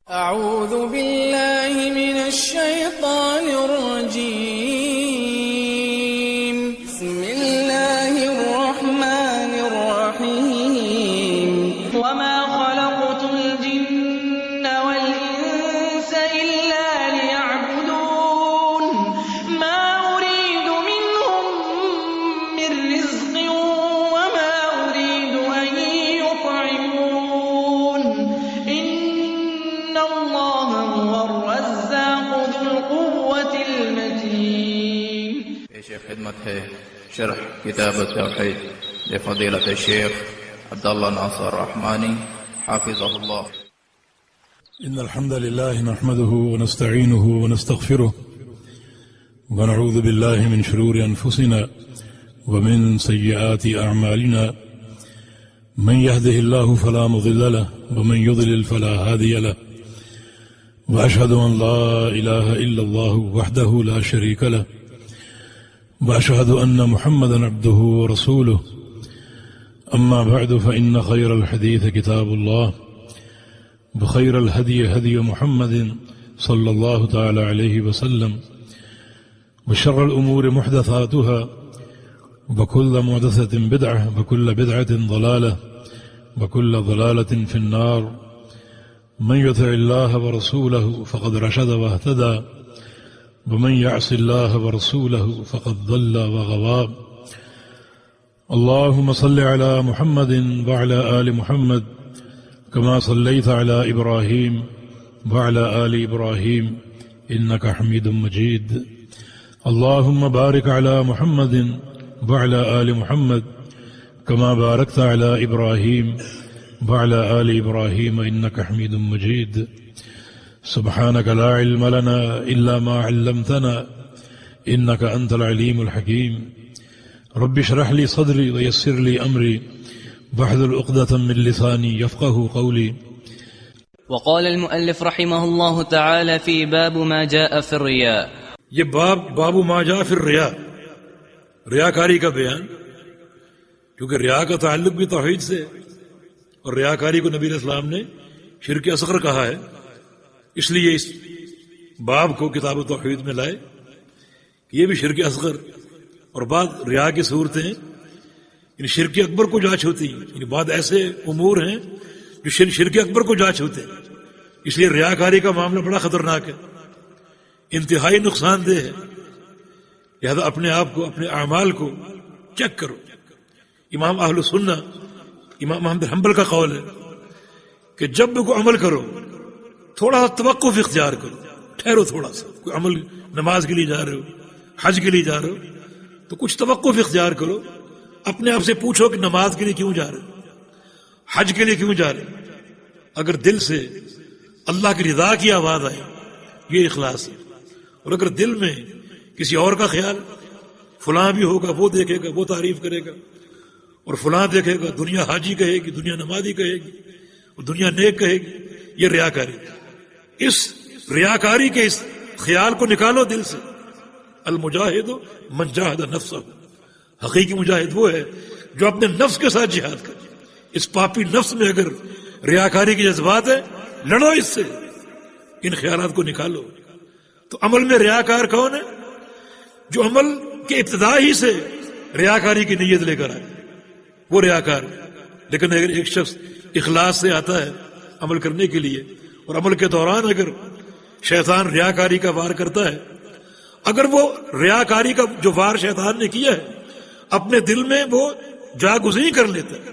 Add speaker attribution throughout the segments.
Speaker 1: أعوذ بالله من الشيطان الرجيم. بسم الله الرحمن الرحيم. وما خلقت الجن والإنس إلا ليعبدون ما أريد منهم من رزق وما أريد أن يطعمون إن الله هو الرزاق ذو القوة المتين.
Speaker 2: شيخ خدمت ہے شرح کتاب التوحید لفضیلۃ الشیخ عبداللہ ناصر رحمانی حافظہ اللہ.
Speaker 3: إن الحمد لله نحمده ونستعينه ونستغفره ونعوذ بالله من شرور أنفسنا ومن سيئات أعمالنا من يهده الله فلا مضل له ومن يضلل فلا هادي له وأشهد أن لا إله إلا الله وحده لا شريك له وأشهد أن محمدا عبده ورسوله. أما بعد فإن خير الحديث كتاب الله وخير الهدي هدي محمد صلى الله تعالى عليه وسلم وشر الأمور محدثاتها وكل محدثة بدعة وكل بدعة ضلالة وكل ضلالة في النار. من يطع الله ورسوله فقد رشد واهتدى ومن يعص الله ورسوله فقد ضل وغوى. اللهم صل على محمد وعلى آل محمد كما صليت على إبراهيم وعلى آل إبراهيم إنك حميد مجيد. اللهم بارك على محمد وعلى آل محمد كما باركت على إبراهيم وعلى آل إبراهيم إنك حميد مجيد. سبحانك لا علم لنا إلا ما علمتنا إنك أنت العليم الحكيم. رب اشرح لي صدري ويسر لي أمري واحلل عقدة من لساني يفقهوا قولي.
Speaker 4: وقال المؤلف رحمه الله تعالى في باب ما جاء في الرياء.
Speaker 3: یہ باب ما جاء فی الریا، ریاکاری کا بیان، کیونکہ ریا کا تعلق بھی توحید سے، اور ریاکاری کو نبی علیہ السلام نے شرک اصغر کہا ہے، اس لیے اس باب کو کتاب توحید میں لائے کہ یہ بھی شرک اصغر اور بعض ریا کی صورتیں یعنی شرک اکبر کو جا چھوتی ہیں، یعنی بعض ایسے امور ہیں جو شرک اکبر کو جا چھوتے ہیں. اس لیے ریاکاری کا معاملہ بڑا خطرناک ہے، انتہائی نقصان دہ ہے. لہذا اپنے آپ کو، اپنے اعمال کو چیک کرو. امام اہل سنہ امام احمد بن حنبل کا قول ہے کہ جب بھی کوئی عمل کرو تھوڑا سا توقف اختیار کرو، ٹھہرو تھوڑا سا. کوئی عمل، نماز کے لیے جا رہے ہو، حج کے لیے جا رہے ہو تو کچھ توقف اختیار کرو. اپنے آپ سے پوچھو کہ نماز کے لیے کیوں جا رہے ہو، حج کے لیے کیوں جا رہے ہو. اگر دل سے اللہ کی رضا کی آواز آئے یہ اخلاص ہے، اور اگر دل میں کسی اور کا خیال، فلاں بھی ہوگا، وہ دیکھے گا، وہ تعریف کرے گا، اور فلاں دیکھے گا، دنیا حاجی کہے گی، دنیا نمازی کہے گی، اور دنیا نیک کہے گی، یہ ریاکاری. اس ریاکاری کے اس خیال کو نکالو دل سے. المجاہد من جاہد نفسہ، حقیقی مجاہد وہ ہے جو اپنے نفس کے ساتھ جہاد کرے. اس پاپی نفس میں اگر ریاکاری کے جذبات ہیں، لڑو اس سے، ان خیالات کو نکالو. تو عمل میں ریاکار کون ہے؟ جو عمل کے ابتدا ہی سے ریاکاری کی نیت لے کر آئے، وہ ریاکار. لیکن اگر ایک شخص اخلاص سے آتا ہے عمل کرنے کے لیے، اور عمل کے دوران اگر شیطان ریاکاری کا وار کرتا ہے، اگر وہ ریاکاری کا جو وار شیطان نے کیا ہے اپنے دل میں وہ جاگزین کر لیتا ہے،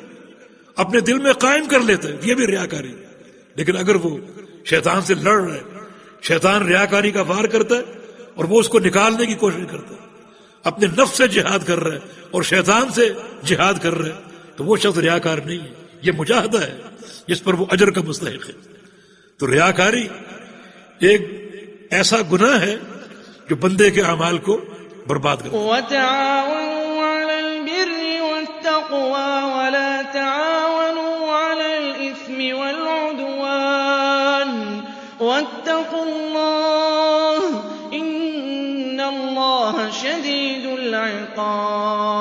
Speaker 3: اپنے دل میں قائم کر لیتا ہے، یہ بھی ریاکاری. لیکن اگر وہ شیطان سے لڑ رہا ہے، شیطان ریاکاری کا وار کرتا ہے اور وہ اس کو نکالنے کی کوشش کرتا ہے، اپنے نفس سے جہاد کر رہا ہے اور شیطان سے جہاد کر رہا ہے، تو وہ شخص ریاکار نہیں ہے، یہ مجاہدہ ہے جس پر وہ اجر کا مستحق ہے. تو ریاکاری ایک ایسا گناہ ہے جو بندے کے اعمال کو برباد کرتا ہے.
Speaker 1: وتعاونوا على البر والتقوى ولا تعاونوا على الإثم والعدوان واتقوا الله إن الله شديد العقاب.